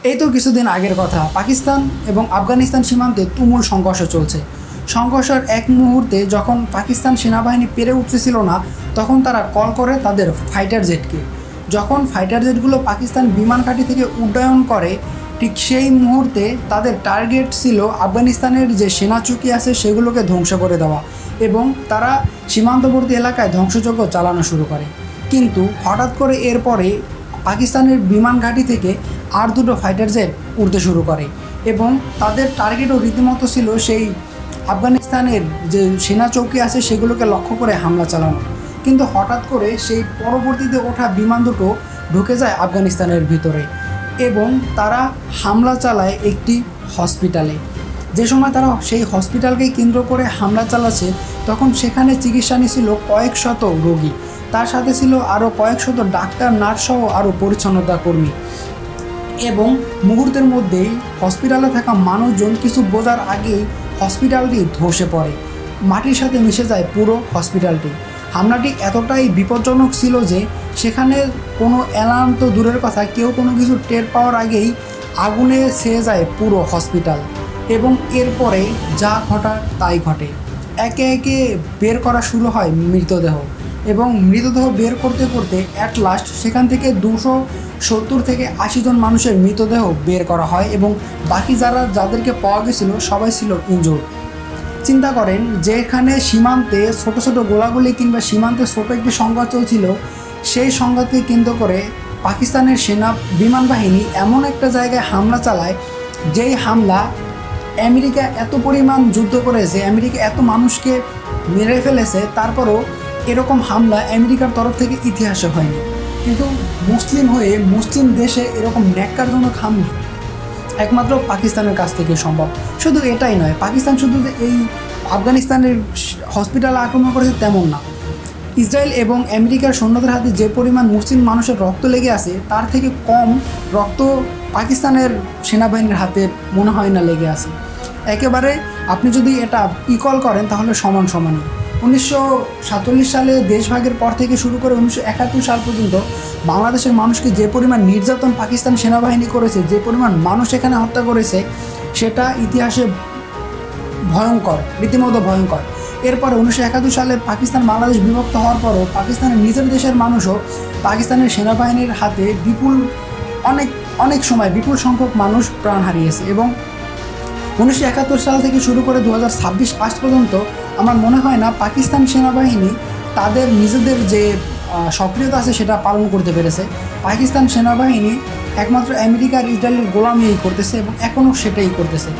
এই তো কিছুদিন আগের কথা, পাকিস্তান এবং আফগানিস্তান সীমান্তে তুমুল সংঘর্ষ চলছে। সংঘর্ষের এক মুহূর্তে যখন পাকিস্তান সেনাবাহিনী পেরে উঠতেছিল না, তখন তারা কল করে তাদের ফাইটার জেটকে। যখন ফাইটার জেটগুলো পাকিস্তান বিমান ঘাঁটি থেকে উড্ডয়ন করে, ঠিক সেই মুহূর্তে তাদের টার্গেট ছিল আফগানিস্তানের যে সেনা চুকি আছে সেগুলোকে ধ্বংস করে দেওয়া, এবং তারা সীমান্তবর্তী এলাকায় ধ্বংসযজ্ঞ চালানো শুরু করে। কিন্তু হঠাৎ করে এরপরে পাকিস্তানের বিমান ঘাঁটি থেকে আর দুটো ফাইটার জেট উড়তে শুরু করে, এবং তাদের টার্গেটও রীতিমতো ছিল সেই আফগানিস্তানের যে সেনা চৌকি আছে সেগুলোকে লক্ষ্য করে হামলা চালানো। কিন্তু হঠাৎ করে সেই পরবর্তীতে ওঠা বিমান দুটো ঢুকে যায় আফগানিস্তানের ভিতরে, এবং তারা হামলা চালায় একটি হসপিটালে। যে সময় তারা সেই হসপিটালকে কেন্দ্র করে হামলা চালাচ্ছে, তখন সেখানে চিকিৎসা নিয়েছিল কয়েক শত রোগী, তার সাথে ছিল আরও কয়েক শত ডাক্তার, নার্সসহ আরও পরিচ্ছন্নতা কর্মী। এবং মুহূর্তের মধ্যেই হসপিটালে থাকা মানুষজন কিছু বোঝার আগেই হসপিটালটি ধসে পড়ে, মাটির সাথে মিশে যায় পুরো হসপিটালটি। হামলাটি এতটাই বিপজ্জনক ছিল যে সেখানে কোনো অ্যালার্ম তো দূরের কথা, কেউ কোনো কিছু টের পাওয়ার আগেই আগুনে ছেয়ে যায় পুরো হসপিটাল। এবং এরপরে যা ঘটার তাই ঘটে, একে একে বের করা শুরু হয় মৃতদেহ, এবং মৃতদেহ বের করতে করতে অ্যাট লাস্ট সেখান থেকে 270 থেকে 80 জন মানুষের মৃতদেহ বের করা হয়, এবং বাকি যাদেরকে পাওয়া গেছিলো সবাই ছিল ইনজুর্ড। চিন্তা করেন, যেখানে সীমান্তে ছোট ছোট গোলাগুলি কিংবা সীমান্তে ছোট একটি সংঘাত চলছিল, সেই সংঘাতকে কেন্দ্র করে পাকিস্তানের সেনা বিমান বাহিনী এমন একটা জায়গায় হামলা চালায়, যেই হামলা আমেরিকা এত পরিমাণ যুদ্ধ করেছে, আমেরিকা এত মানুষকে মেরে ফেলেছে, তারপরও এরকম হামলা আমেরিকার তরফ থেকে ইতিহাসে হয়নি। কিন্তু মুসলিম হয়ে মুসলিম দেশে এরকম ন্যাক্কারজনক হামলা একমাত্র পাকিস্তানের কাছ থেকে সম্ভব। শুধু এটাই নয়, পাকিস্তান শুধু যে এই আফগানিস্তানের হসপিটালে আক্রমণ করেছে তেমন না, ইসরায়েল এবং আমেরিকার সৈন্যদের হাতে যে পরিমাণ মুসলিম মানুষের রক্ত লেগে আছে, তার থেকে কম রক্ত পাকিস্তানের সেনাবাহিনীর হাতে মনে হয় না লেগে আছে। একেবারে আপনি যদি এটা ইকল করেন তাহলে সমান সমানই। 1947 সালে দেশভাগের পর থেকে শুরু করে 1971 সাল পর্যন্ত বাংলাদেশের মানুষকে যে পরিমাণ নির্যাতন পাকিস্তান সেনাবাহিনী করেছে, যে পরিমাণ মানুষ এখানে হত্যা করেছে, সেটা ইতিহাসে ভয়ঙ্কর, রীতিমতো ভয়ঙ্কর। এরপরে 1971 সালে পাকিস্তান বাংলাদেশ বিভক্ত হওয়ার পরও পাকিস্তানের নিজের দেশের মানুষও পাকিস্তানের সেনাবাহিনীর হাতে অনেক সময় বিপুল সংখ্যক মানুষ প্রাণ হারিয়েছে। এবং 1971 সাল থেকে শুরু করে 2026 আজ পর্যন্ত আমার মনে হয় না পাকিস্তান সেনাবাহিনী তাদের নিজেদের যে সক্রিয়তা আছে সেটা পালন করতে পেরেছে। পাকিস্তান সেনাবাহিনী একমাত্র আমেরিকার ইসরায়েলের গোলামিই করতেছে, এবং এখনও সেটাই করতেছে।